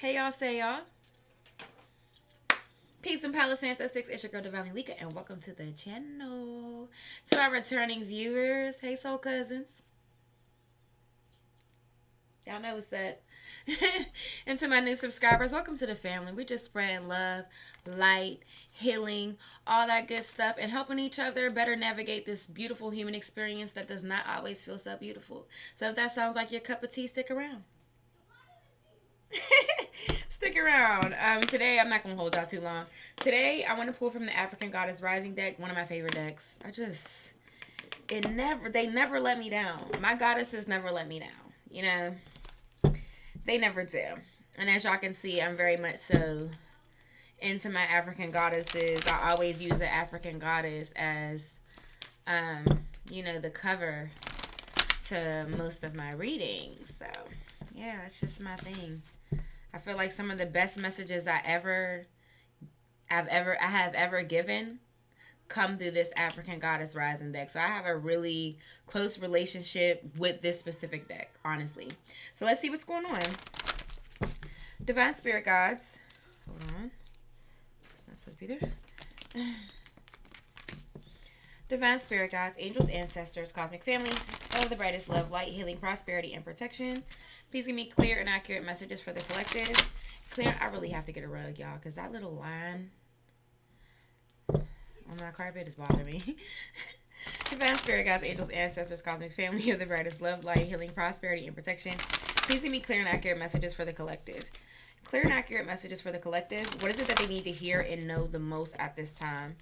Hey y'all, say y'all. Peace and Palo Santo 6. It's your girl Divinely Lika, and welcome to the channel. To our returning viewers, hey soul cousins. Y'all know what's up. And to my new subscribers, welcome to the family. We're just spreading love, light, healing, all that good stuff, and helping each other better navigate this beautiful human experience that does not always feel so beautiful. So if that sounds like your cup of tea, stick around. Stick around. Today I'm not gonna hold y'all too long. Today I want to pull from the African Goddess Rising deck, one of my favorite decks. They never let me down. My goddesses never let me down. You know, they never do. And as y'all can see, I'm very much so into my African goddesses. I always use the African goddess as, the cover to most of my readings. So yeah, that's just my thing. I feel like some of the best messages I have ever given come through this African Goddess Rising deck. So I have a really close relationship with this specific deck, honestly. So let's see what's going on. Divine Spirit Guides. Hold on. It's not supposed to be there. Divine Spirit Guides, Angels, Ancestors, Cosmic Family, of the brightest love, light, healing, prosperity, and protection. Please give me clear and accurate messages for the collective. I really have to get a rug, y'all, because that little line on my carpet is bothering me. Divine Spirit Guides, Angels, Ancestors, Cosmic Family, of the brightest love, light, healing, prosperity, and protection. Please give me clear and accurate messages for the collective. Clear and accurate messages for the collective. What is it that they need to hear and know the most at this time?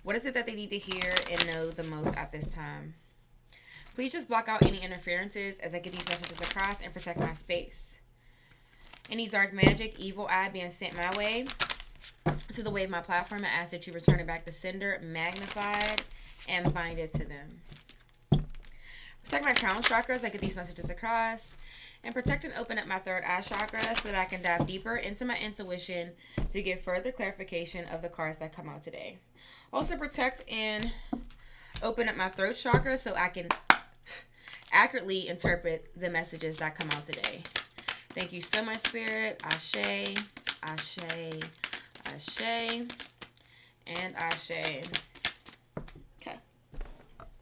What is it that they need to hear and know the most at this time? Please just block out any interferences as I get these messages across and protect my space. Any dark magic, evil eye being sent my way to the way of my platform, I ask that you return it back to sender, magnified, and bind it to them. Protect my crown chakra as I get these messages across. And protect and open up my third eye chakra so that I can dive deeper into my intuition to get further clarification of the cards that come out today. Also protect and open up my throat chakra so I can accurately interpret the messages that come out today. Thank you so much, Spirit. Ashe, Ashe, Ashe, and Ashe. Okay.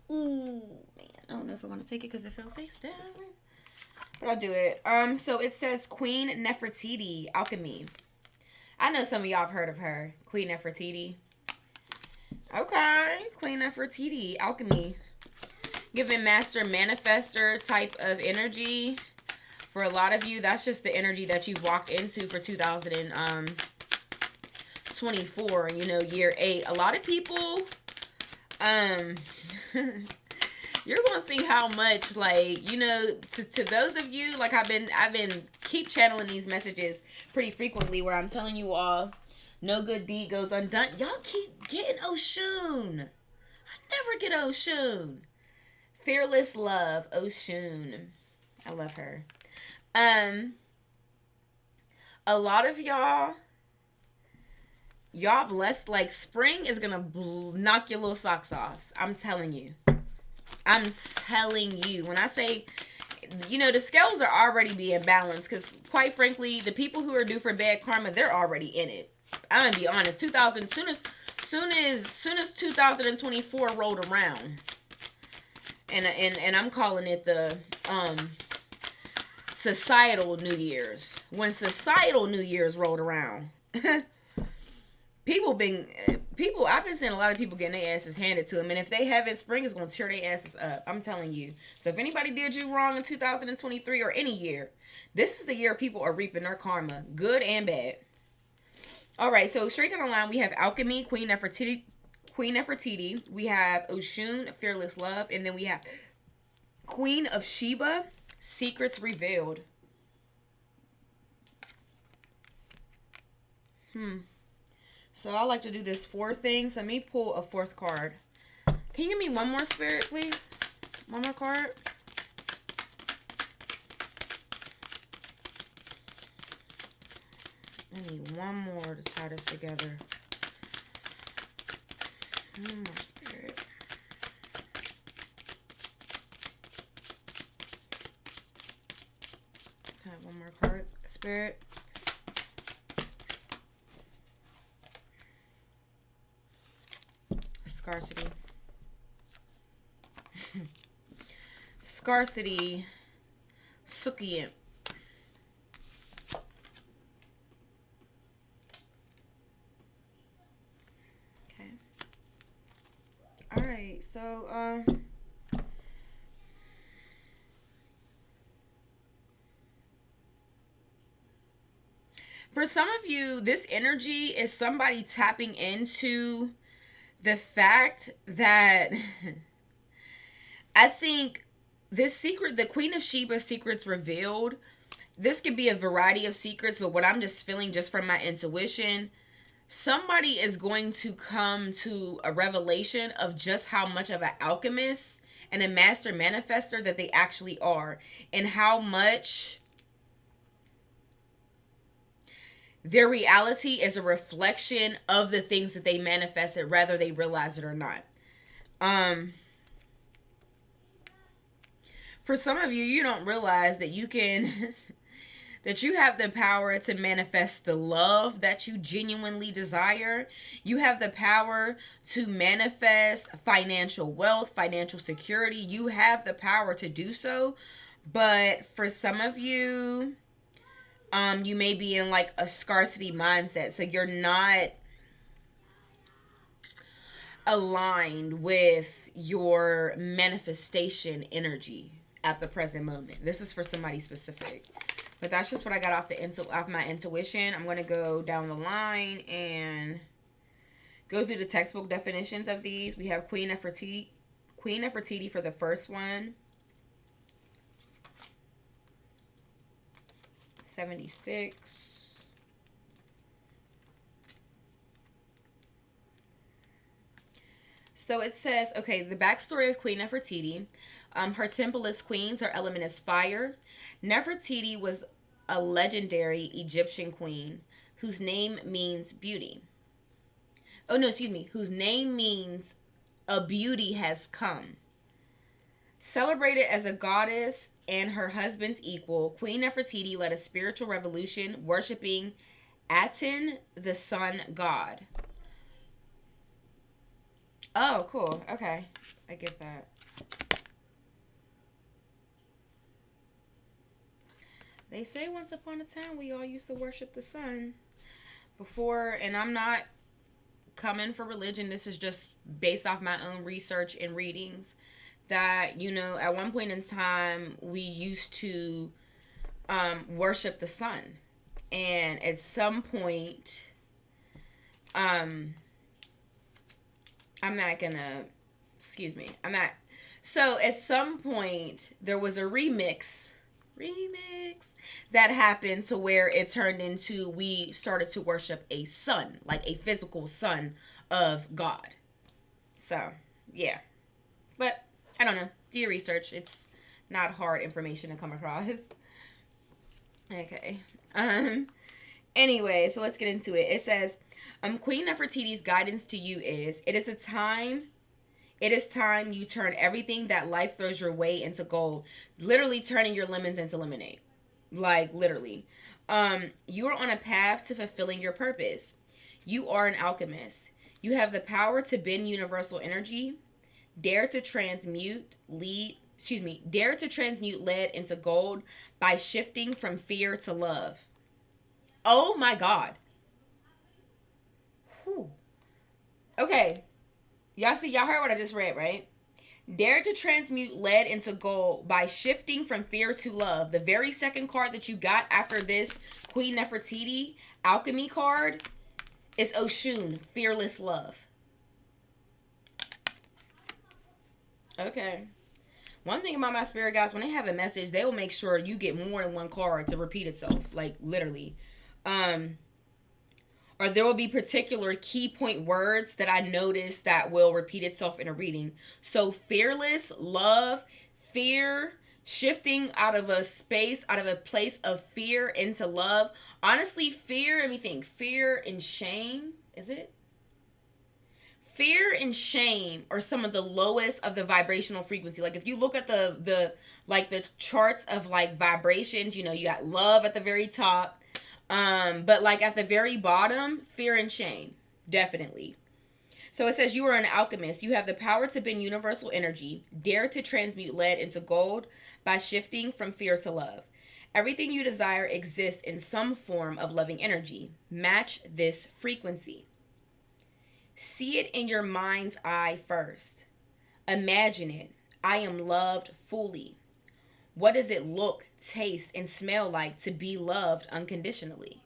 Ooh, man. I don't know if I want to take it because it fell face down. But I'll do it. So it says Queen Nefertiti, Alchemy. I know some of y'all have heard of her. Queen Nefertiti. Okay. Queen Nefertiti, Alchemy. Giving master manifester type of energy. For a lot of you, that's just the energy that you've walked into for 2024, year 8. A lot of people, you're going to see how much, to those of you, I've been keep channeling these messages pretty frequently where I'm telling you all, no good deed goes undone. Y'all keep getting Oshun. I never get Oshun. Fearless love, Oshun. I love her. A lot of y'all blessed. Spring is gonna knock your little socks off. I'm telling you. When I say, the scales are already being balanced, because quite frankly, the people who are due for bad karma, they're already in it. I'm gonna be honest. Soon as 2024 rolled around. And I'm calling it the societal New Year's. When societal New Year's rolled around, I've been seeing a lot of people getting their asses handed to them, and if they haven't, spring is gonna tear their asses up. I'm telling you. So if anybody did you wrong in 2023 or any year, this is the year people are reaping their karma, good and bad. All right, so straight down the line, we have Alchemy, Queen Nefertiti. We have Oshun, Fearless Love. And then we have Queen of Sheba, Secrets Revealed. So I like to do this 4 things. Let me pull a 4th card. Can you give me one more, Spirit, please? One more card. I need one more to tie this together. One more, Spirit. One more card, Spirit. Scarcity. Scarcity. Sukiyim. Okay. All right. So, for some of you, this energy is somebody tapping into the fact that I think this secret, the Queen of Sheba secrets revealed, this could be a variety of secrets, but what I'm just feeling just from my intuition, somebody is going to come to a revelation of just how much of an alchemist and a master manifester that they actually are, and how much their reality is a reflection of the things that they manifested, whether they realize it or not. Um, for some of you, you don't realize that you can that you have the power to manifest the love that you genuinely desire. You have the power to manifest financial wealth, financial security. You have the power to do so. But for some of you, you may be in like a scarcity mindset. So you're not aligned with your manifestation energy at the present moment. This is for somebody specific. But that's just what I got off my intuition. I'm going to go down the line and go through the textbook definitions of these. We have Queen Nefertiti. Queen Nefertiti for the first one. 76. So it says, okay, the backstory of Queen Nefertiti. Her temple is queens. Her element is fire. Nefertiti was a legendary Egyptian queen whose name means beauty. Oh, no, excuse me. Whose name means a beauty has come. Celebrated as a goddess and her husband's equal, Queen Nefertiti led a spiritual revolution worshiping Aten, the sun god. Oh, cool. Okay. I get that. They say once upon a time we all used to worship the sun before, and I'm not coming for religion. This is just based off my own research and readings that, you know, at one point in time we used to worship the sun. And at some point, I'm not gonna, excuse me, I'm not. So at some point there was a remix that happened to where it turned into, we started to worship a sun, like a physical son of God. So yeah, but I don't know, do your research. It's not hard information to come across. Okay. Anyway, so let's get into it. It says, Queen Nefertiti's guidance to you is, it is time you turn everything that life throws your way into gold. Literally turning your lemons into lemonade. Like, literally. You are on a path to fulfilling your purpose. You are an alchemist. You have the power to bend universal energy. Dare to transmute lead into gold by shifting from fear to love. Oh my God. Whew. Okay. Y'all heard what I just read, right? Dare to transmute lead into gold by shifting from fear to love. The very second card that you got after this Queen Nefertiti alchemy card is Oshun, fearless love. Okay. One thing about my spirit guides, when they have a message, they will make sure you get more than one card to repeat itself. Like, literally. Or there will be particular key point words that I notice that will repeat itself in a reading. So fearless, love, fear, shifting out of a space, out of a place of fear into love. Honestly, fear, let me think. Fear and shame, is it? Fear and shame are some of the lowest of the vibrational frequency. Like if you look at the charts of like vibrations, you know, you got love at the very top. But like at the very bottom, fear and shame, definitely. So it says you are an alchemist. You have the power to bend universal energy. Dare to transmute lead into gold by shifting from fear to love. Everything you desire exists in some form of loving energy. Match this frequency. See it in your mind's eye first. Imagine it. I am loved fully. What does it look, taste, and smell like to be loved unconditionally?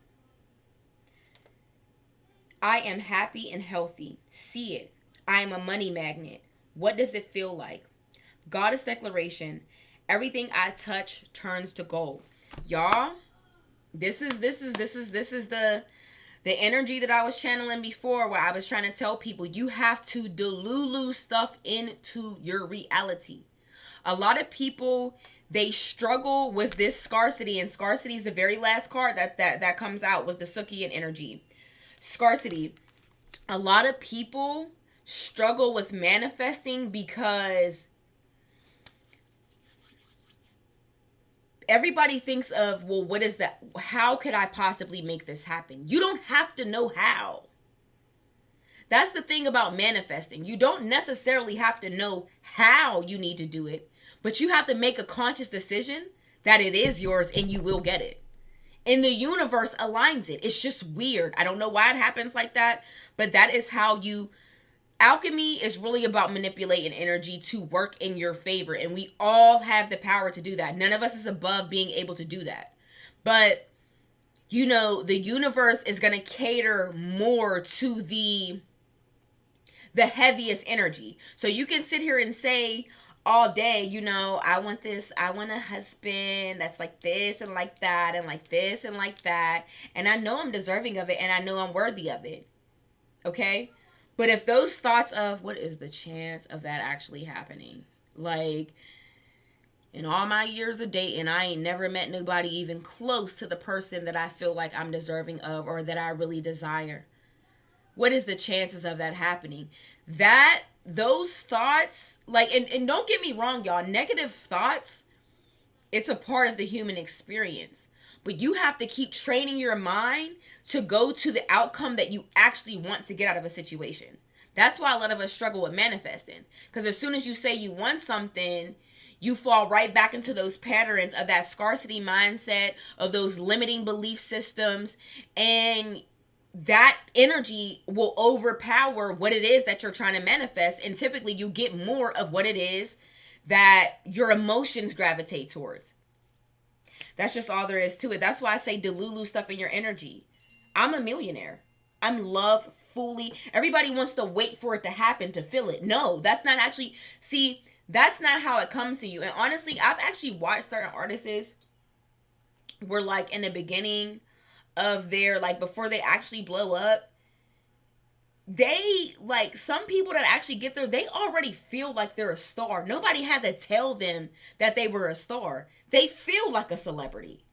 I am happy and healthy. See it. I am a money magnet. What does it feel like? Goddess declaration. Everything I touch turns to gold. Y'all, this is the energy that I was channeling before, where I was trying to tell people you have to delulu stuff into your reality. A lot of people, they struggle with this scarcity, and scarcity is the very last card that comes out with the Sukian energy. Scarcity. A lot of people struggle with manifesting because everybody thinks of, well, what is that? How could I possibly make this happen? You don't have to know how. That's the thing about manifesting. You don't necessarily have to know how you need to do it, but you have to make a conscious decision that it is yours and you will get it. And the universe aligns it. It's just weird. I don't know why it happens like that, but that is how you... Alchemy is really about manipulating energy to work in your favor, and we all have the power to do that. None of us is above being able to do that. But, you know, the universe is going to cater more to the heaviest energy. So you can sit here and say all day, you know, I want this, I want a husband that's like this and like that and like this and like that. And I know I'm deserving of it, and I know I'm worthy of it. Okay? But if those thoughts of, what is the chance of that actually happening? Like, in all my years of dating, I ain't never met nobody even close to the person that I feel like I'm deserving of or that I really desire. What is the chances of that happening? Those thoughts, like, and don't get me wrong, y'all, negative thoughts, it's a part of the human experience. But you have to keep training your mind to go to the outcome that you actually want to get out of a situation. That's why a lot of us struggle with manifesting. Because as soon as you say you want something, you fall right back into those patterns of that scarcity mindset, of those limiting belief systems, and that energy will overpower what it is that you're trying to manifest. And typically you get more of what it is that your emotions gravitate towards. That's just all there is to it. That's why I say delulu stuff in your energy. I'm a millionaire. I'm loved fully. Everybody wants to wait for it to happen to feel it. No, that's not actually... See, that's not how it comes to you. And honestly, I've actually watched certain artists where, like, in the beginning of their, like, before they actually blow up, they, like, some people that actually get there, they already feel like they're a star. Nobody had to tell them that they were a star. They feel like a celebrity.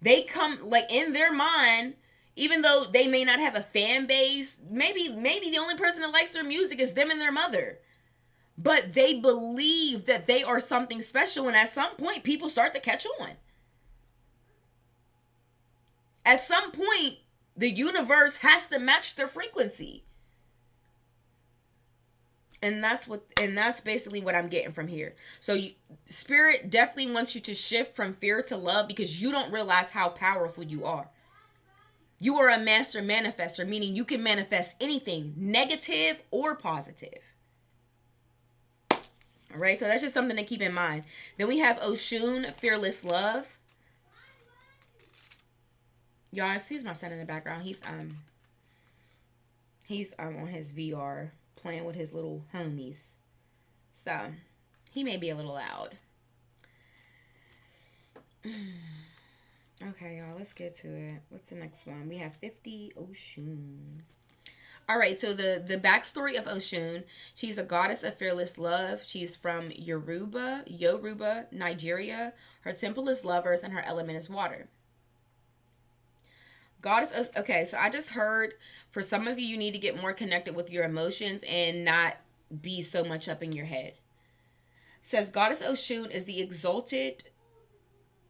They come, like, in their mind, even though they may not have a fan base, maybe the only person that likes their music is them and their mother. But they believe that they are something special, and at some point, people start to catch on. At some point, the universe has to match their frequency. And that's basically what I'm getting from here. So Spirit definitely wants you to shift from fear to love, because you don't realize how powerful you are. You are a master manifester, meaning you can manifest anything, negative or positive. All right, so that's just something to keep in mind. Then we have Oshun, Fearless Love. Y'all, excuse my son in the background. He's on his VR playing with his little homies. So, he may be a little loud. Okay, y'all, let's get to it. What's the next one? We have 50 Oshun. All right, so the backstory of Oshun, she's a goddess of fearless love. She's from Yoruba, Nigeria. Her temple is lovers and her element is water. Goddess, okay, so I just heard, for some of you, you need to get more connected with your emotions and not be so much up in your head. It says, Goddess Oshun is the exalted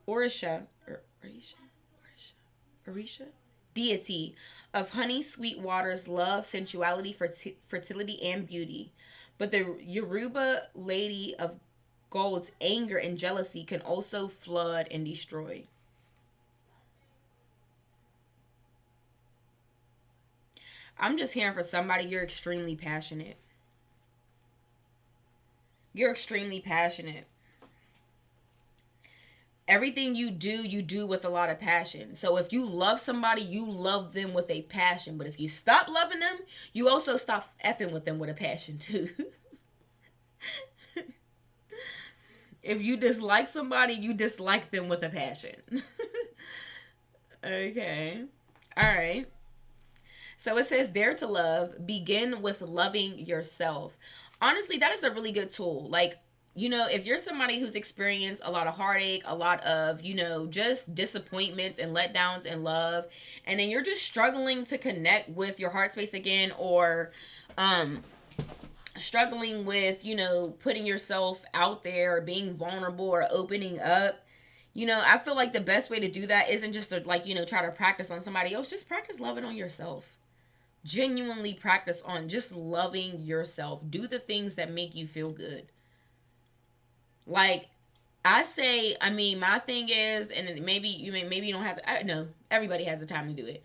Orisha. deity of honey, sweet waters, love, sensuality, fertility, and beauty. But the Yoruba lady of gold's anger and jealousy can also flood and destroy. I'm just hearing for somebody, you're extremely passionate. You're extremely passionate. Everything you do with a lot of passion. So if you love somebody, you love them with a passion. But if you stop loving them, you also stop effing with them with a passion too. If you dislike somebody, you dislike them with a passion. Okay. All right. So it says, dare to love, begin with loving yourself. Honestly, that is a really good tool. Like, if you're somebody who's experienced a lot of heartache, a lot of, just disappointments and letdowns in love, and then you're just struggling to connect with your heart space again, or struggling with, putting yourself out there or being vulnerable or opening up. I feel like the best way to do that isn't just to, like, try to practice on somebody else. Just practice loving on yourself. Genuinely practice on just loving yourself. Do the things that make you feel good. Like, I say, I mean, my thing is, and maybe you don't have, I know everybody has the time to do it.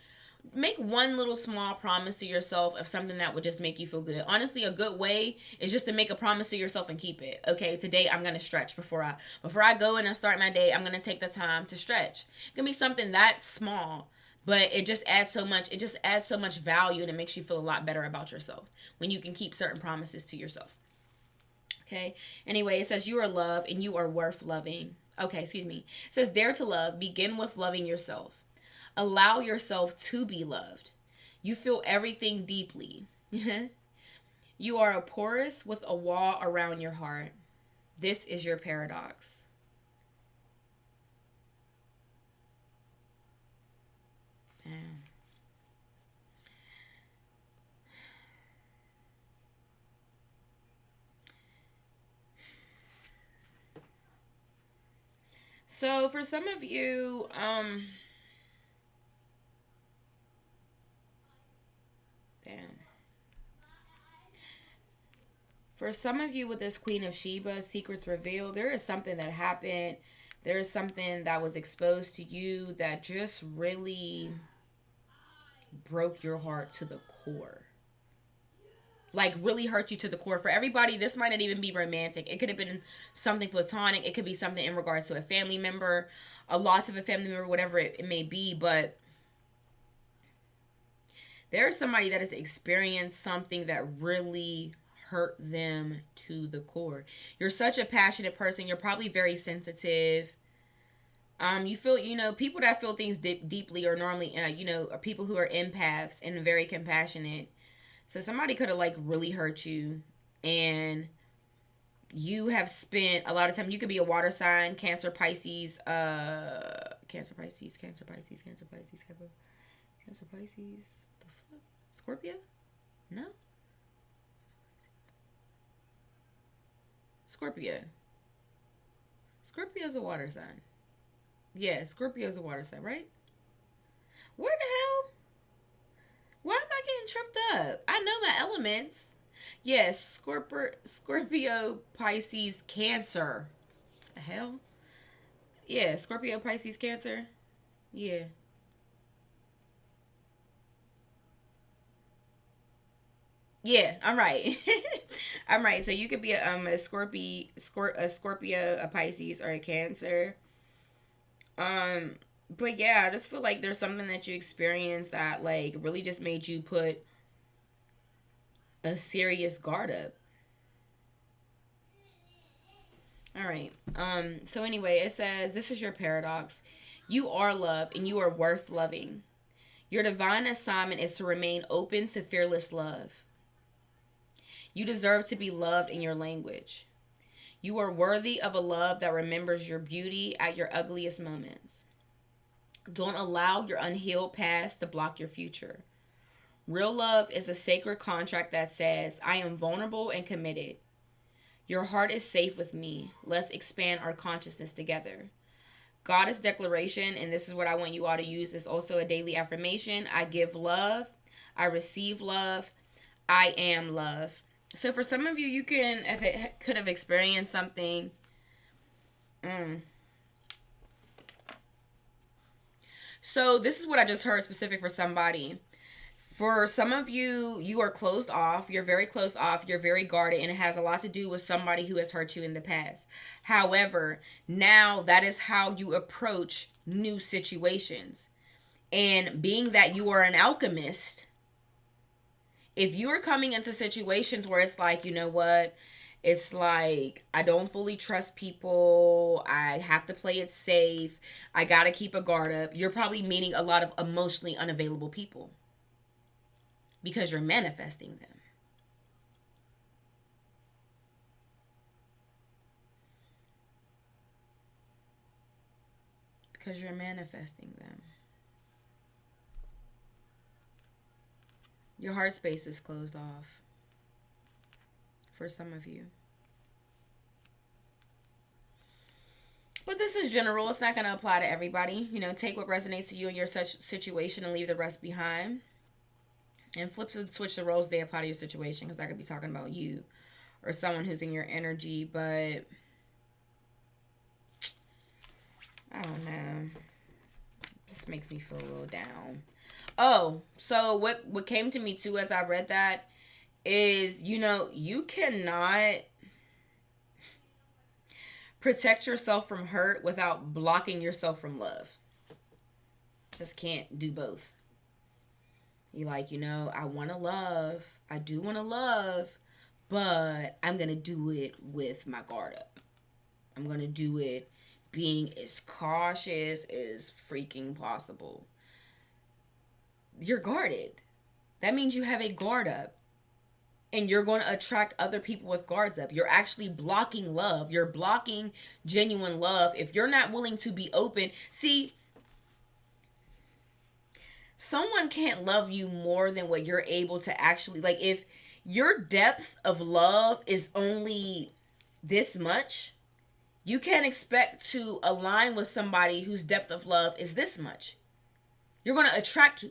Make one little small promise to yourself of something that would just make you feel good. Honestly, a good way is just to make a promise to yourself and keep it. Okay, today I'm gonna stretch before I go and I start my day. I'm gonna take the time to stretch. It can be something that small, but it just adds so much. It just adds so much value, and it makes you feel a lot better about yourself when you can keep certain promises to yourself. Okay. Anyway, it says you are loved and you are worth loving. Okay, excuse me. It says dare to love. Begin with loving yourself. Allow yourself to be loved. You feel everything deeply. You are a porous with a wall around your heart. This is your paradox. Damn. So for some of you, damn. For some of you with this Queen of Sheba, secrets revealed, there is something that happened. There is something that was exposed to you that just really broke your heart to the core. Like, really hurt you to the core. For everybody, this might not even be romantic. It could have been something platonic. It could be something in regards to a family member, a loss of a family member, whatever it may be. But there's somebody that has experienced something that really hurt them to the core. You're such a passionate person. You're probably very sensitive. You feel, people that feel things deeply are normally, are people who are empaths and very compassionate. So somebody could have, like, really hurt you, and you have spent a lot of time. You could be a water sign, Cancer, Pisces, Cancer, Pisces, Cancer, Pisces, Cancer, Pisces, Cancer, Pisces. The fuck, Scorpio? No, Scorpio. Scorpio's a water sign. Yeah, Scorpio's a water sign, right? Where the hell? Why am I getting tripped up? I know my elements. Yes, Scorpio, Pisces, Cancer. The hell? Yeah, Scorpio, Pisces, Cancer. Yeah. Yeah, I'm right. I'm right. So you could be a Scorpio, a Pisces, or a Cancer. Um, but yeah, I just feel like there's something that you experienced that, like, really just made you put a serious guard up. All right. So anyway, it says this is your paradox. You are loved and you are worth loving. Your divine assignment is to remain open to fearless love. You deserve to be loved in your language. You are worthy of a love that remembers your beauty at your ugliest moments. Don't allow your unhealed past to block your future. Real love is a sacred contract that says, I am vulnerable and committed. Your heart is safe with me. Let's expand our consciousness together. goddess declaration, and this is what I want you all to use. It's also a daily affirmation. I give love. I receive love. I am love. So for some of you, you can, if it could have experienced something. So this is what I just heard specific for somebody. For some of you, you are closed off. You're very closed off. You're very guarded, and it has a lot to do with somebody who has hurt you in the past. However, now that is how you approach new situations. And being that you are an alchemist, if you are coming into situations where it's like, you know what, it's like I don't fully trust people, I have to play it safe, I gotta keep a guard up, you're probably meeting a lot of emotionally unavailable people because you're manifesting them. Because you're manifesting them. Your heart space is closed off for some of you. But this is general. It's not going to apply to everybody. You know, take what resonates to you in your such situation and leave the rest behind. And flip and switch the roles they apply to your situation, because I could be talking about you or someone who's in your energy, but I don't know. Just makes me feel a little down. Oh, so what came to me too as I read that is, you know, you cannot protect yourself from hurt without blocking yourself from love. Just can't do both. You like, you know, I want to love. I do want to love, but I'm going to do it with my guard up. I'm going to do it being as cautious as freaking possible. You're guarded. That means you have a guard up. And you're going to attract other people with guards up. You're actually blocking love. You're blocking genuine love. If you're not willing to be open. See, someone can't love you more than what you're able to actually, like, if your depth of love is only this much, you can't expect to align with somebody whose depth of love is this much. You're going to attract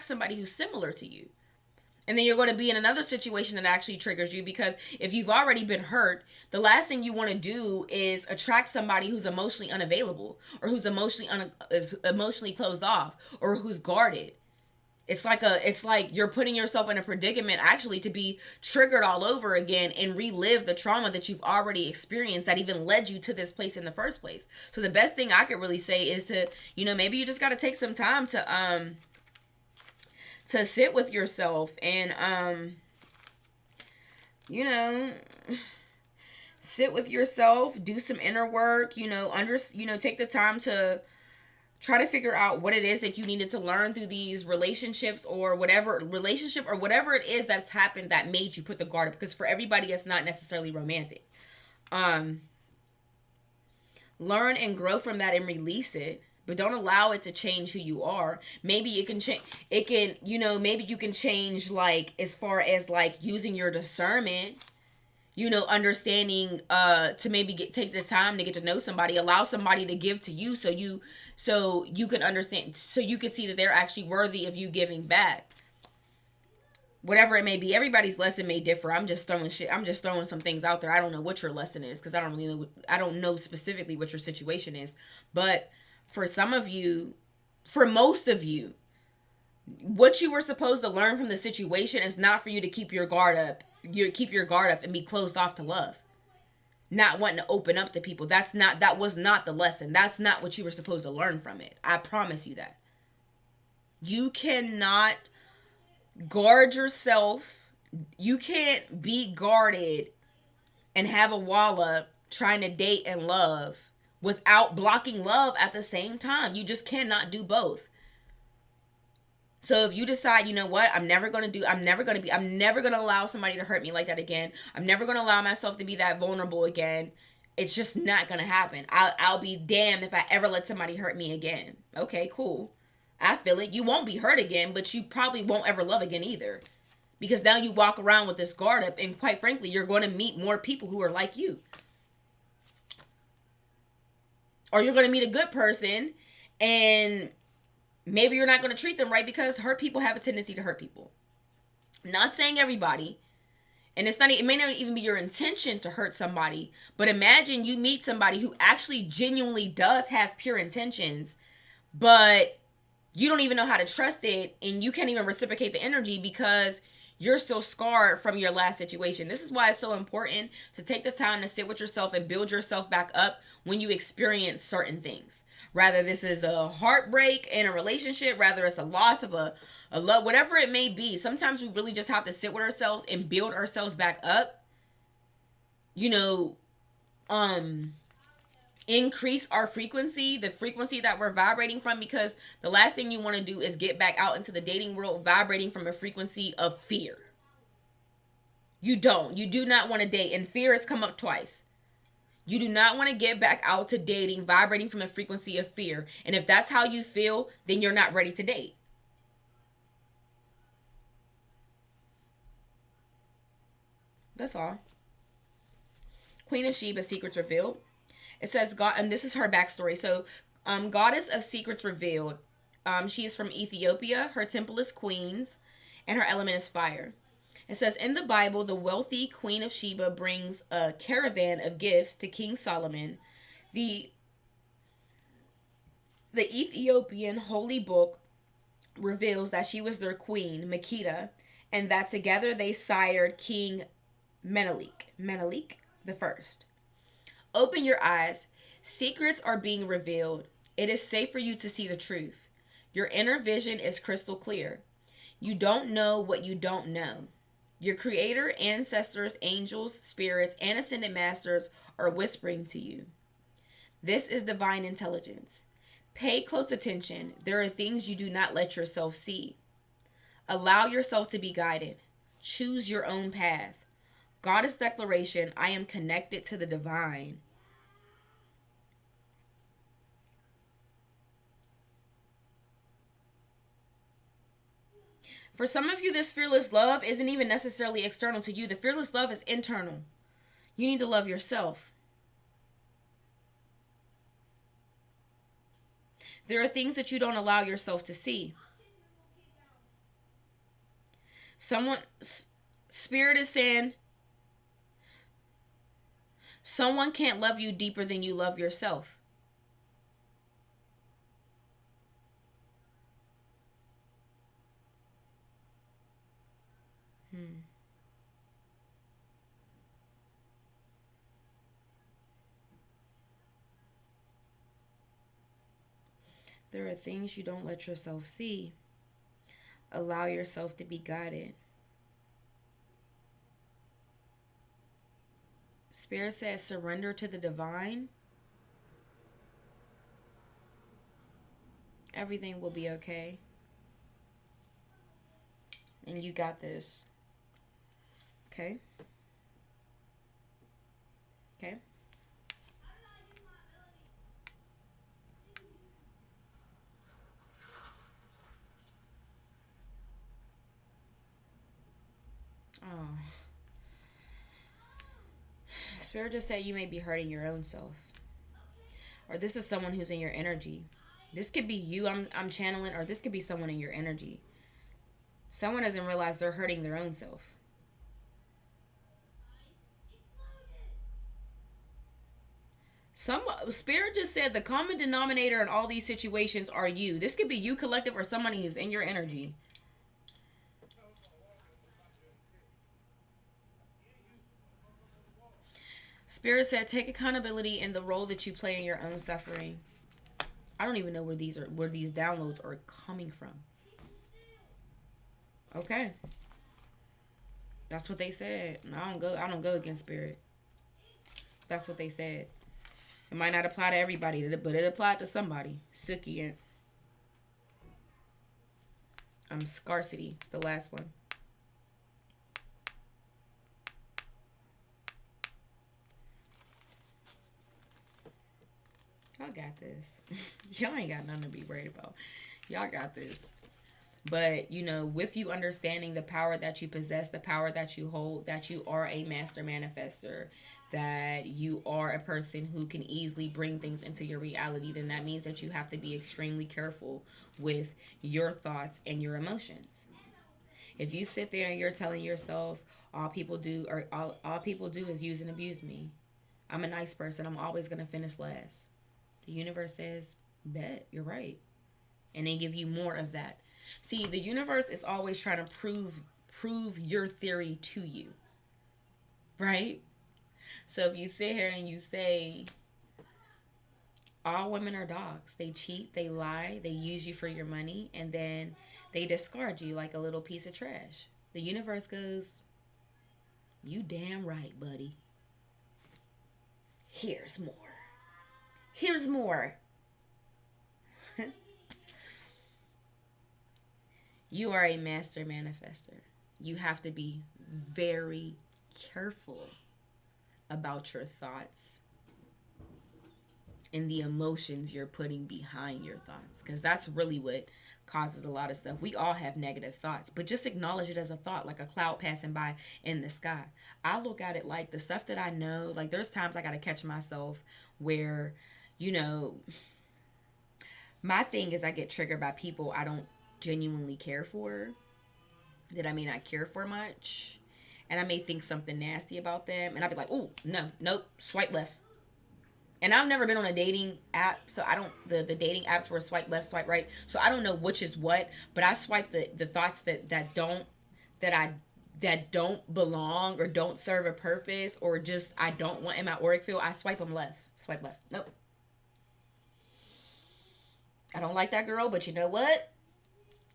somebody who's similar to you. And then you're going to be in another situation that actually triggers you, because if you've already been hurt, the last thing you want to do is attract somebody who's emotionally unavailable, or who's emotionally closed off, or who's guarded. It's like you're putting yourself in a predicament actually to be triggered all over again and relive the trauma that you've already experienced that even led you to this place in the first place. So the best thing I could really say is to, you know, maybe you just got to take some time to sit with yourself and you know, sit with yourself, do some inner work, you know, take the time to try to figure out what it is that you needed to learn through these relationships, or whatever it is that's happened that made you put the guard up, because for everybody it's not necessarily romantic. Learn and grow from that and release it. But don't allow it to change who you are. Maybe it can change. It can, you know, maybe you can change, like, as far as like using your discernment, you know, understanding to maybe take the time to get to know somebody, allow somebody to give to you, so you can understand, so you can see that they're actually worthy of you giving back. Whatever it may be, everybody's lesson may differ. I'm just throwing some things out there. I don't know what your lesson is, because I don't know specifically what your situation is, but for some of you, for most of you, what you were supposed to learn from the situation is not for you to keep your guard up. Keep your guard up and be closed off to love. Not wanting to open up to people. That was not the lesson. That's not what you were supposed to learn from it. I promise you that. You cannot guard yourself. You can't be guarded and have a wall up trying to date and love without blocking love at the same time. You just cannot do both. So if you decide, you know what, I'm never going to allow somebody to hurt me like that again. I'm never going to allow myself to be that vulnerable again. It's just not going to happen. I'll be damned if I ever let somebody hurt me again. Okay, cool. I feel it. You won't be hurt again, but you probably won't ever love again either. Because now you walk around with this guard up, and quite frankly, you're going to meet more people who are like you. Or you're going to meet a good person and maybe you're not going to treat them right because hurt people have a tendency to hurt people. Not saying everybody, and it may not even be your intention to hurt somebody, but imagine you meet somebody who actually genuinely does have pure intentions, but you don't even know how to trust it and you can't even reciprocate the energy because you're still scarred from your last situation. This is why it's so important to take the time to sit with yourself and build yourself back up when you experience certain things. Rather this is a heartbreak in a relationship, rather it's a loss of a love, whatever it may be. Sometimes we really just have to sit with ourselves and build ourselves back up. You know, increase our frequency, the frequency that we're vibrating from, because the last thing you want to do is get back out into the dating world vibrating from a frequency of fear. You do not want to date, and fear has come up twice. You do not want to get back out to dating vibrating from a frequency of fear. And if that's how you feel, then you're not ready to date. That's all. Queen of Sheba, secrets revealed. It says God, and this is her backstory. So, goddess of secrets revealed. She is from Ethiopia. Her temple is Queen's, and her element is fire. It says in the Bible, the wealthy Queen of Sheba brings a caravan of gifts to King Solomon. The the Ethiopian holy book reveals that she was their queen, Makeda, and that together they sired King Menelik the first. Open your eyes. Secrets are being revealed. It is safe for you to see the truth. Your inner vision is crystal clear. You don't know what you don't know. Your creator, ancestors, angels, spirits, and ascended masters are whispering to you. This is divine intelligence. Pay close attention. There are things you do not let yourself see. Allow yourself to be guided. Choose your own path. Goddess declaration, I am connected to the divine. For some of you, this fearless love isn't even necessarily external to you. The fearless love is internal. You need to love yourself. There are things that you don't allow yourself to see. Someone, Spirit is saying, someone can't love you deeper than you love yourself. There are things you don't let yourself see. Allow yourself to be guided. Spirit says surrender to the divine. Everything will be okay. And you got this. Okay? Okay? Oh. Spirit just said you may be hurting your own self. Or this is someone who's in your energy. This could be you I'm channeling, or this could be someone in your energy. Someone doesn't realize they're hurting their own self. Some Spirit just said the common denominator in all these situations are you. This could be you collective or somebody who's in your energy. Spirit said take accountability in the role that you play in your own suffering. I don't even know where these downloads are coming from. Okay. That's what they said. I don't go against Spirit. That's what they said. It might not apply to everybody, but it applied to somebody. Suki and scarcity. It's the last one. Y'all got this. Y'all ain't got nothing to be worried about. Y'all got this. But, you know, with you understanding the power that you possess, the power that you hold, that you are a master manifester, that you are a person who can easily bring things into your reality, then that means that you have to be extremely careful with your thoughts and your emotions. If you sit there and you're telling yourself, all people do is use and abuse me. I'm a nice person. I'm always going to finish last. The universe says, bet, you're right. And they give you more of that. See, the universe is always trying to prove your theory to you, right? So if you sit here and you say all women are dogs, they cheat, they lie, they use you for your money, and then they discard you like a little piece of trash. The universe goes, you damn right, buddy. Here's more. Here's more. You are a master manifester. You have to be very careful about your thoughts and the emotions you're putting behind your thoughts, because that's really what causes a lot of stuff. We all have negative thoughts, but just acknowledge it as a thought, like a cloud passing by in the sky. I look at it like the stuff that I know, like there's times I got to catch myself where, you know, my thing is I get triggered by people I don't genuinely care for, that I may not care for much, and I may think something nasty about them, and I'll be like, oh, no, nope, swipe left. And I've never been on a dating app, so I don't, the dating apps where swipe left, swipe right, so I don't know which is what, but I swipe the thoughts that I that don't belong or don't serve a purpose or just I don't want in my auric field. I swipe them left, swipe left. Nope. I don't like that girl, but you know what?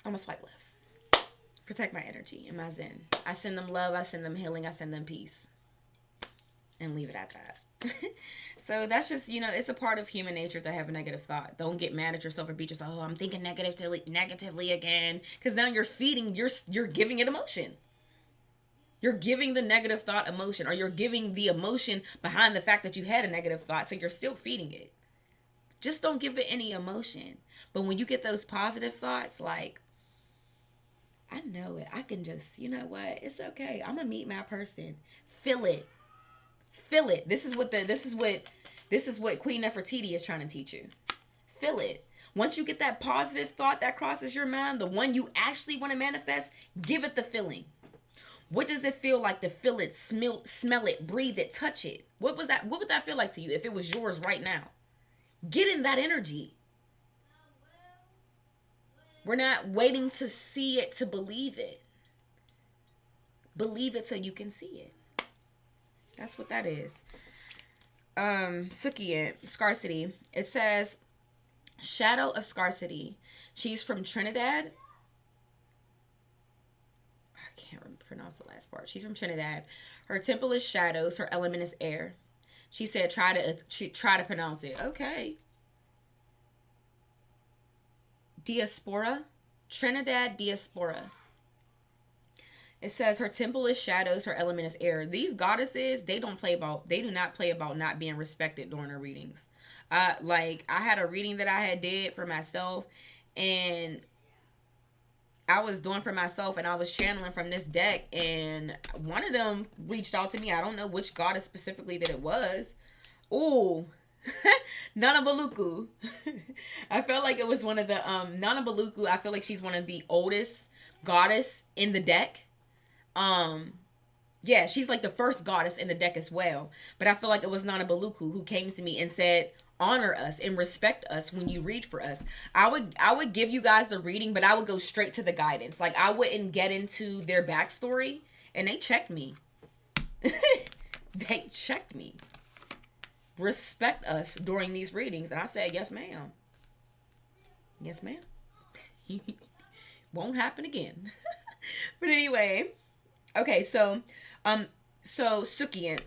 I'm gonna swipe left. Protect my energy and my zen. I send them love, I send them healing, I send them peace. And leave it at that. So that's just, you know, it's a part of human nature to have a negative thought. Don't get mad at yourself or beat yourself. Oh, I'm thinking negatively again. Because now you're giving it emotion. You're giving the negative thought emotion, or you're giving the emotion behind the fact that you had a negative thought. So you're still feeding it. Just don't give it any emotion. But when you get those positive thoughts, like, I know it. I can just, you know what? It's okay. I'm gonna meet my person. Feel it. Feel it. This is what Queen Nefertiti is trying to teach you. Feel it. Once you get that positive thought that crosses your mind, the one you actually want to manifest, give it the feeling. What does it feel like to feel it, smell it, breathe it, touch it? What would that feel like to you if it was yours right now? Get in that energy. We're not waiting to see it to believe it. Believe it so you can see it. That's what that is. Sukiant, scarcity. It says, shadow of scarcity. She's from Trinidad. I can't pronounce the last part. She's from Trinidad. Her temple is shadows. Her element is air. She said, try to pronounce it. Okay. Diaspora. Trinidad diaspora. It says her temple is shadows, her element is air. These goddesses, they do not play about not being respected during their readings. Like I had a reading that I had did for myself, and I was doing for myself, and I was channeling from this deck, and one of them reached out to me. I don't know which goddess specifically that it was. Ooh. Nana Baluku. I felt like it was one of the Nana Baluku. I feel like she's one of the oldest goddess in the deck. Yeah, she's like the first goddess in the deck as well. But I feel like it was Nana Baluku who came to me and said, honor us and respect us when you read for us. I would give you guys the reading, but I would go straight to the guidance. Like I wouldn't get into their backstory. And they checked me. They checked me. Respect us during these readings. And I said, yes, ma'am. Yes, ma'am. Won't happen again. But anyway. Okay, so Sukiant.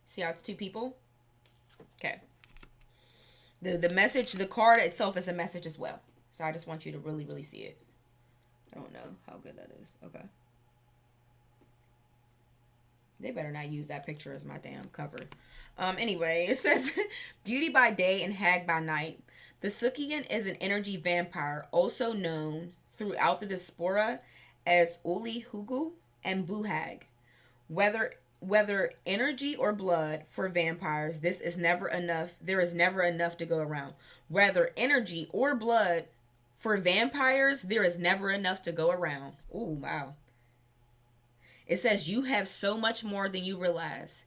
See how it's two people? Okay. The message, the card itself is a message as well. So I just want you to really, really see it. I don't know how good that is. Okay. They better not use that picture as my damn cover. Anyway, it says beauty by day and hag by night. The Sukian is an energy vampire, also known throughout the diaspora as Uli Hugu and Buhag. Whether energy or blood for vampires, this is never enough. There is never enough to go around. Whether energy or blood for vampires, there is never enough to go around. Ooh, wow. It says you have so much more than you realize.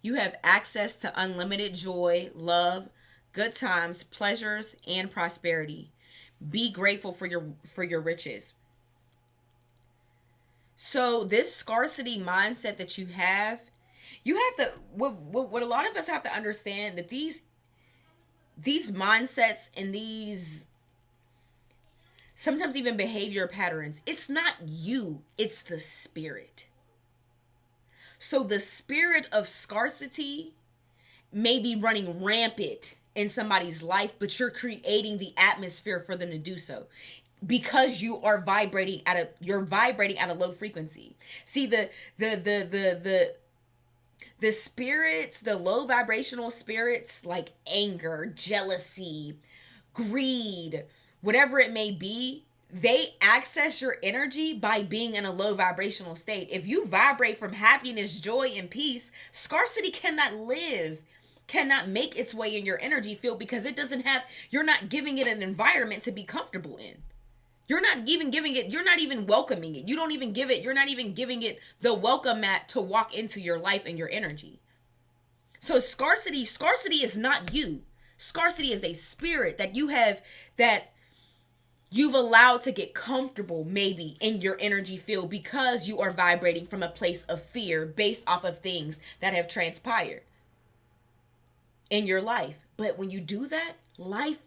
You have access to unlimited joy, love, good times, pleasures, and prosperity. Be grateful for your riches. So this scarcity mindset that you have to what a lot of us have to understand, that these mindsets and these sometimes even behavior patterns, it's not you, it's the spirit. So the spirit of scarcity may be running rampant in somebody's life, but you're creating the atmosphere for them to do so because you are vibrating at a low frequency. See, the spirits, the low vibrational spirits like anger, jealousy, greed, whatever it may be, they access your energy by being in a low vibrational state. If you vibrate from happiness, joy, and peace, scarcity cannot make its way in your energy field because you're not giving it an environment to be comfortable in. You're not even welcoming it. You're not even giving it the welcome mat to walk into your life and your energy. So scarcity is not you. Scarcity is a spirit that you've allowed to get comfortable maybe in your energy field because you are vibrating from a place of fear based off of things that have transpired in your life. But when you do that,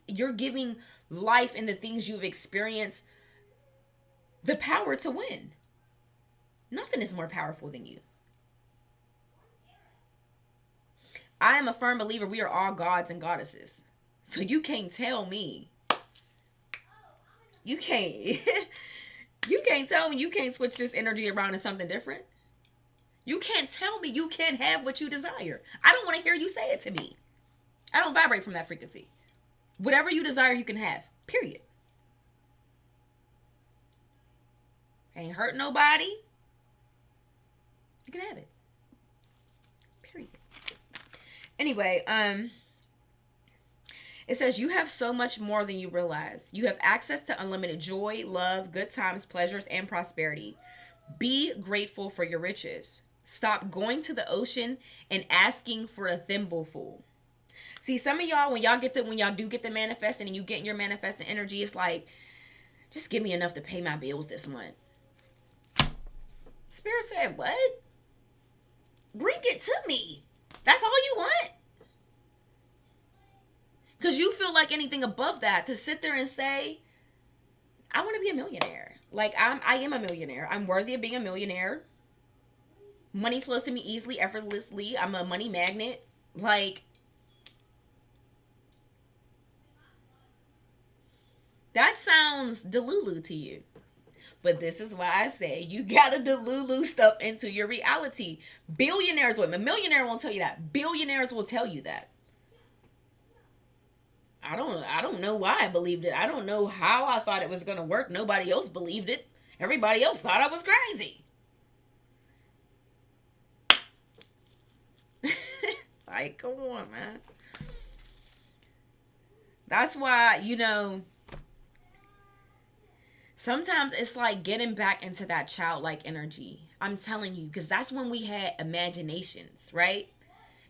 you're giving life and the things you've experienced the power to win. Nothing is more powerful than you. I am a firm believer we are all gods and goddesses. So you can't tell me. You can't tell me you can't switch this energy around to something different. You can't tell me you can't have what you desire. I don't want to hear you say it to me. I don't vibrate from that frequency. Whatever you desire, you can have. Period. Ain't hurt nobody. You can have it. Period. Anyway, it says you have so much more than you realize. You have access to unlimited joy, love, good times, pleasures, and prosperity. Be grateful for your riches. Stop going to the ocean and asking for a thimbleful. See, some of y'all, when y'all do get the manifesting and you get your manifesting energy, it's like, just give me enough to pay my bills this month. Spirit said, what? Bring it to me. That's all you want? Because you feel like anything above that, to sit there and say, I want to be a millionaire. Like, I am a millionaire. I'm worthy of being a millionaire. Money flows to me easily, effortlessly. I'm a money magnet. Like, that sounds delulu to you. But this is why I say you gotta delulu stuff into your reality. Billionaires will. A millionaire won't tell you that. Billionaires will tell you that. I don't know why I believed it. I don't know how I thought it was gonna work. Nobody else believed it. Everybody else thought I was crazy. Like, come on, man. That's why, sometimes it's like getting back into that childlike energy. I'm telling you, because that's when we had imaginations, right?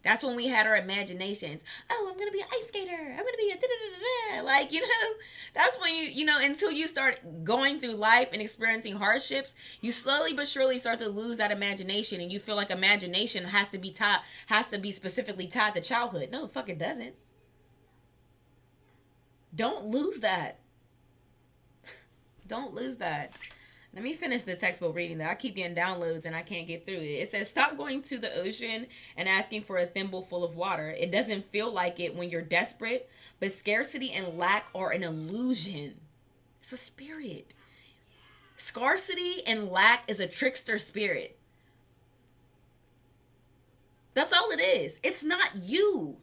That's when we had our imaginations. Oh, I'm going to be an ice skater. I'm going to be a da-da-da-da-da. Like, that's when until you start going through life and experiencing hardships, you slowly but surely start to lose that imagination, and you feel like imagination has to be specifically tied to childhood. No, the fuck it doesn't. Don't lose that. Don't lose that. Let me finish the textbook reading though. I keep getting downloads and I can't get through it. It says, stop going to the ocean and asking for a thimble full of water. It doesn't feel like it when you're desperate, but scarcity and lack are an illusion. It's a spirit. Scarcity and lack is a trickster spirit. That's all it is. It's not you.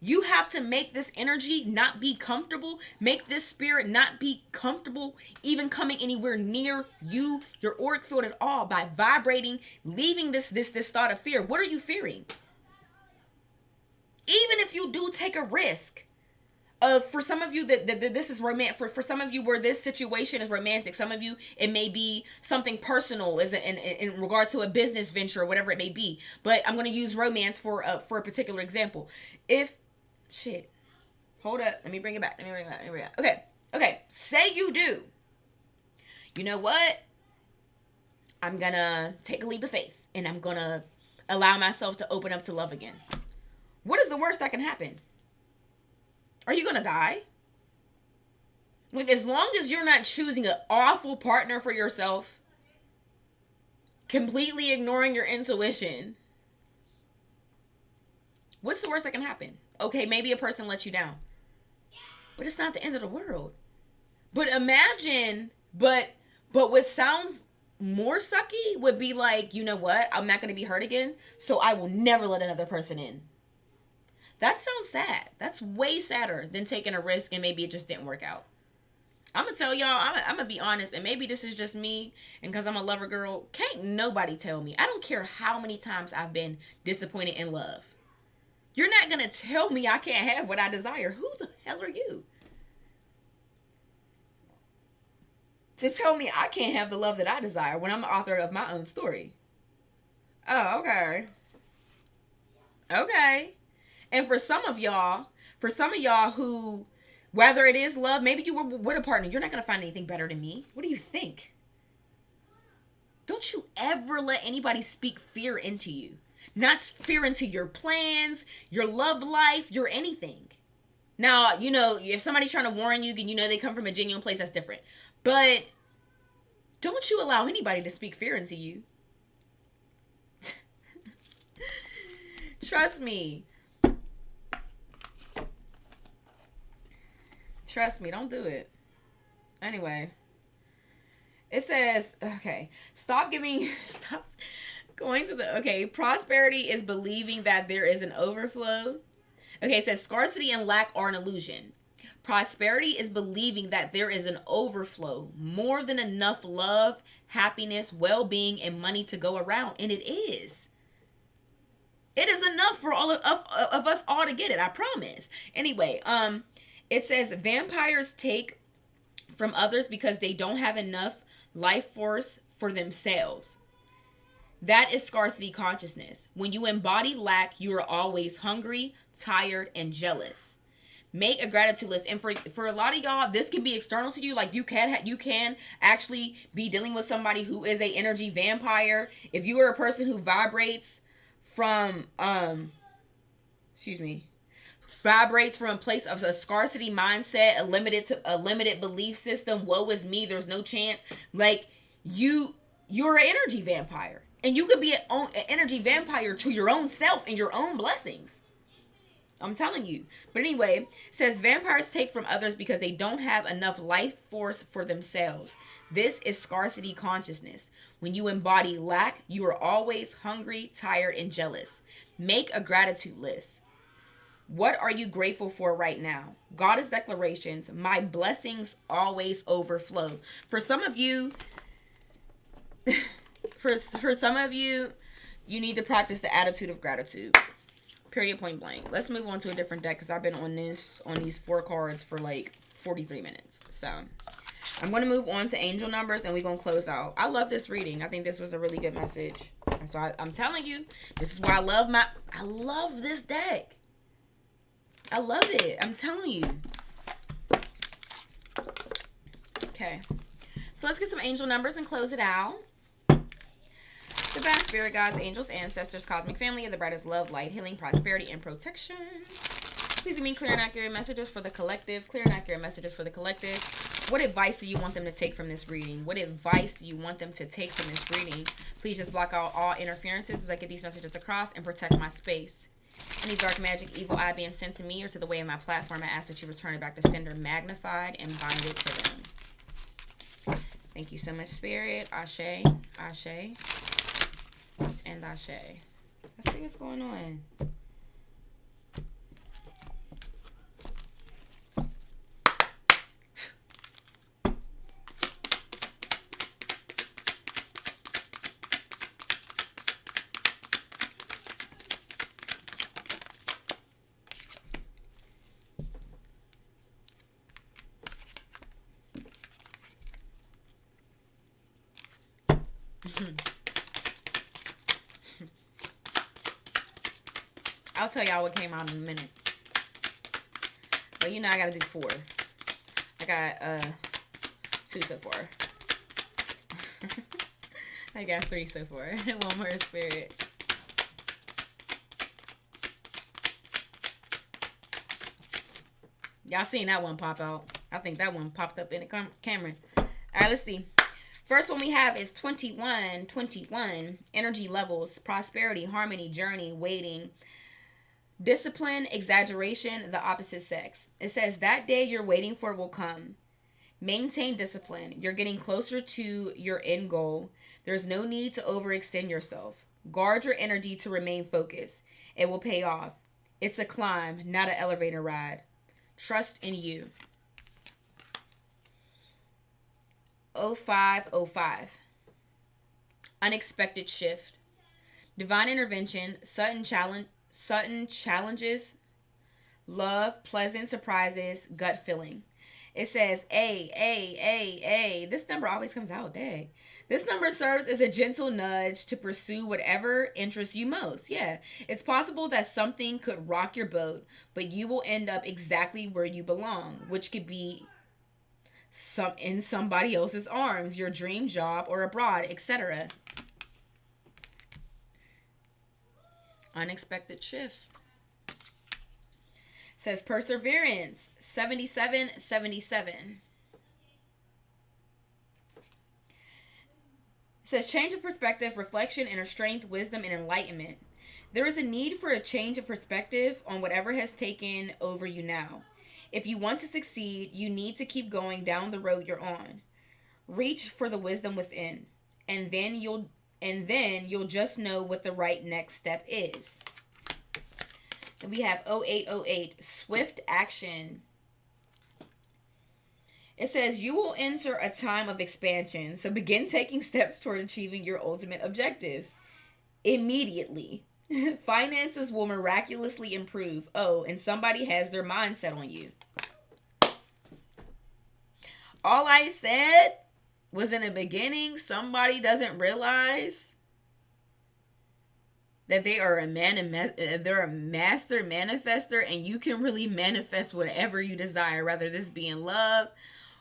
You have to make this energy not be comfortable. Make this spirit not be comfortable even coming anywhere near you, your auric field at all, by vibrating, leaving this thought of fear. What are you fearing? Even if you do take a risk, for some of you that this is romantic, for some of you where this situation is romantic, some of you it may be something personal, is in regards to a business venture or whatever it may be. But I'm going to use romance for a particular example. If shit, hold up, let me bring it back. Okay. Say you do. You know what? I'm gonna take a leap of faith and I'm gonna allow myself to open up to love again. What is the worst that can happen? Are you gonna die? Like, as long as you're not choosing an awful partner for yourself, completely ignoring your intuition, what's the worst that can happen? Okay, maybe a person lets you down, but it's not the end of the world. But imagine, but what sounds more sucky would be like, you know what? I'm not gonna be hurt again, so I will never let another person in. That sounds sad. That's way sadder than taking a risk and maybe it just didn't work out. I'm going to tell y'all, I'm going to be honest, and maybe this is just me, and because I'm a lover girl, can't nobody tell me. I don't care how many times I've been disappointed in love. You're not going to tell me I can't have what I desire. Who the hell are you to tell me I can't have the love that I desire when I'm the author of my own story? Oh, okay. Okay. And for some of y'all who, whether it is love, maybe you were with a partner, you're not going to find anything better than me. What do you think? Don't you ever let anybody speak fear into you. Not fear into your plans, your love life, your anything. Now, you know, if somebody's trying to warn you and you know they come from a genuine place, that's different. But don't you allow anybody to speak fear into you. Trust me. Trust me, don't do it. Anyway, it says, okay, stop going to the, okay, prosperity is believing that there is an overflow. Okay, it says scarcity and lack are an illusion. Prosperity is believing that there is an overflow, more than enough love, happiness, well-being, and money to go around. And it is. It is enough for all of us all to get it, I promise. Anyway, it says vampires take from others because they don't have enough life force for themselves. That is scarcity consciousness. When you embody lack, you are always hungry, tired, and jealous. Make a gratitude list. And for a lot of y'all, this can be external to you. Like you can actually be dealing with somebody who is a energy vampire. If you are a person who vibrates from vibrates from a place of a scarcity mindset, a limited belief system, woe is me, there's no chance. Like you're an energy vampire. And you could be an energy vampire to your own self and your own blessings. I'm telling you. But anyway, it says vampires take from others because they don't have enough life force for themselves. This is scarcity consciousness. When you embody lack, you are always hungry, tired, and jealous. Make a gratitude list. What are you grateful for right now? Goddess declarations. My blessings always overflow. For some of you, you need to practice the attitude of gratitude. Period, point blank. Let's move on to a different deck because I've been on these 4 cards for like 43 minutes. So I'm going to move on to angel numbers and we're going to close out. I love this reading. I think this was a really good message. So I'm telling you, this is why I love this deck. I love it. I'm telling you. Okay. So let's get some angel numbers and close it out. Divine spirit guides, angels, ancestors, cosmic family of the brightest love, light, healing, prosperity, and protection. Please give me clear and accurate messages for the collective. Clear and accurate messages for the collective. What advice do you want them to take from this reading? What advice do you want them to take from this reading? Please just block out all interferences as I get these messages across and protect my space. Any dark magic, evil eye being sent to me or to the way of my platform, I ask that you return it back to sender magnified and bind it to them. Thank you so much, Spirit. Ashe. Ashe. And Ashe. Let's see what's going on. I'll tell y'all what came out in a minute. But you know I gotta do 4. I got 2 so far. I got 3 so far. One more spirit. Y'all seen that one pop out. I think that one popped up in the camera. Alright, let's see. First one we have is 21. 21. Energy levels. Prosperity, harmony, journey, waiting. Discipline, exaggeration, the opposite sex. It says that day you're waiting for will come. Maintain discipline. You're getting closer to your end goal. There's no need to overextend yourself. Guard your energy to remain focused. It will pay off. It's a climb, not an elevator ride. Trust in you. 0505. Unexpected shift. Divine intervention, sudden challenges, love, pleasant surprises, gut feeling. It says A. This number always comes out, dang. This number serves as a gentle nudge to pursue whatever interests you most. Yeah, it's possible that something could rock your boat, but you will end up exactly where you belong, which could be in somebody else's arms, your dream job, or abroad, etc. Unexpected shift. Says perseverance. 7777. Says change of perspective, reflection, inner strength, wisdom, and enlightenment. There is a need for a change of perspective on whatever has taken over you now. If you want to succeed, you need to keep going down the road you're on. Reach for the wisdom within, and then you'll just know what the right next step is. And we have 0808, swift action. It says you will enter a time of expansion, so begin taking steps toward achieving your ultimate objectives immediately. Finances will miraculously improve. Oh, and somebody has their mind set on you. All I said was in the beginning, somebody doesn't realize that they are they're a master manifester, and you can really manifest whatever you desire, whether this be in love,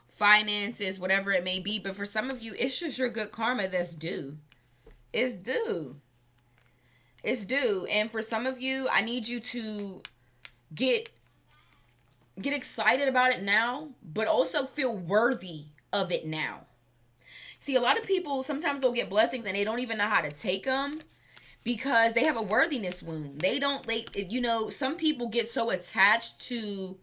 finances, whatever it may be. But for some of you, it's just your good karma that's due. It's due. It's due. And for some of you, I need you to get excited about it now, but also feel worthy of it now. See, a lot of people, sometimes they'll get blessings and they don't even know how to take them because they have a worthiness wound. Some people get so attached to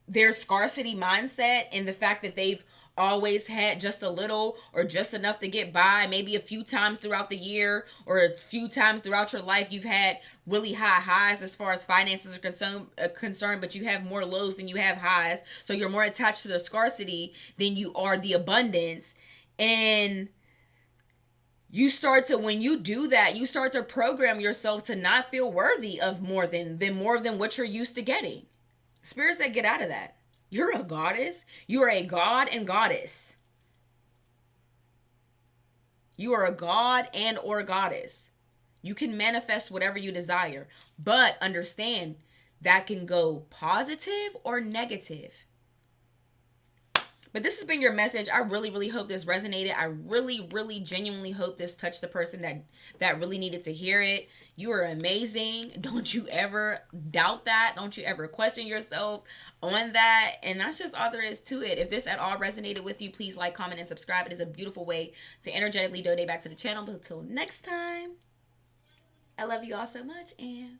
their scarcity mindset and the fact that they've always had just a little or just enough to get by. Maybe a few times throughout the year or a few times throughout your life you've had really high highs as far as finances are concerned, but you have more lows than you have highs. So you're more attached to the scarcity than you are the abundance. And when you do that, you start to program yourself to not feel worthy of more than what you're used to getting. Spirit said, get out of that. You're a goddess. You are a god and goddess. You are a god and or goddess. You can manifest whatever you desire, but understand that can go positive or negative. But this has been your message. I really, really hope this resonated. I really, really genuinely hope this touched the person that really needed to hear it. You are amazing. Don't you ever doubt that. Don't you ever question yourself on that. And that's just all there is to it. If this at all resonated with you, please like, comment, and subscribe. It is a beautiful way to energetically donate back to the channel. But until next time, I love you all so much, and